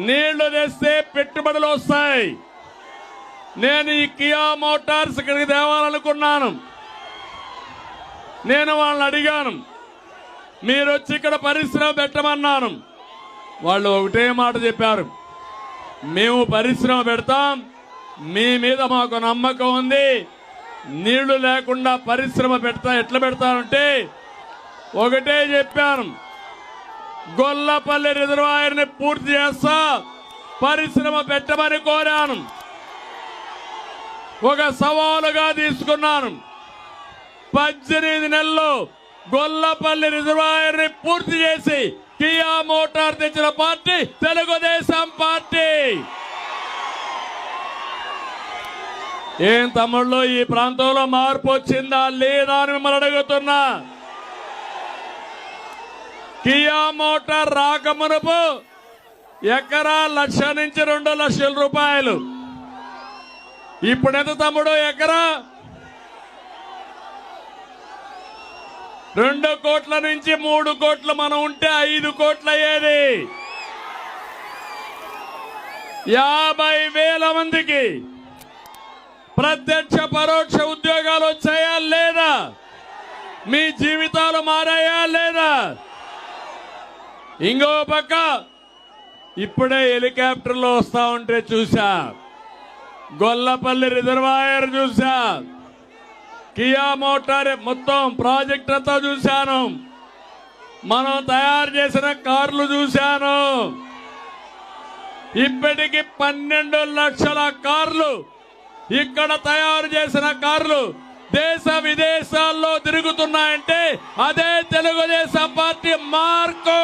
నీళ్లు తెస్తే పెట్టుబడులు వస్తాయి. నేను ఈ కియా మోటార్స్ ఇక్కడికి తేవాలనుకున్నాను. నేను వాళ్ళని అడిగాను, మీరు వచ్చి ఇక్కడ పరిశ్రమ పెట్టమన్నాను. వాళ్ళు ఒకటే మాట చెప్పారు, మేము పరిశ్రమ పెడతాం, మీ మీద మాకు నమ్మకం ఉంది. నీళ్లు లేకుండా పరిశ్రమ ఎట్లా పెడతానంటే ఒకటే చెప్పాను, గొల్లపల్లి రిజర్వాయర్ని పూర్తి చేస్తా, పరిశ్రమ పెట్టమని కోరాను. ఒక సవాలుగా తీసుకున్నాను. 18 నెలల్లో గొల్లపల్లి రిజర్వాయర్ని పూర్తి చేసి కియా మోటార్ తెచ్చిన పార్టీ తెలుగుదేశం పార్టీ. ఏం తమ్ముళ్ళు, ఈ ప్రాంతంలో మార్పు వచ్చిందా లేదా అని మిమ్మల్ని అడుగుతున్నా. కియా మోటార్ రాకమునుపు ఎకరా 1,00,000 నుంచి 2 లక్షల రూపాయలు. ఇప్పుడెంత తమ్ముడు ఎకరా? 2 కోట్ల నుంచి 3 కోట్లు మనం ఉంటే 5 కోట్లు అయ్యేది. 50,000 మందికి ప్రత్యక్ష పరోక్ష ఉద్యోగాలు వచ్చాయా లేదా? మీ జీవితాలు మారాయా లేదా? ఇంకో పక్క ఇప్పుడే హెలికాప్టర్లో వస్తా ఉంటే చూసా, గొల్లపల్లి రిజర్వాయర్ చూసా, కియా మోటార్ మొత్తం ప్రాజెక్ట్ అంతా చూశాను, మనం తయారు చేసిన కార్లు చూశాను. ఇప్పటికి 12 లక్షల కార్లు ఇక్కడ తయారు చేసిన కార్లు దేశ విదేశాల్లో తిరుగుతున్నాయంటే అదే తెలుగుదేశం పార్టీ మార్కు.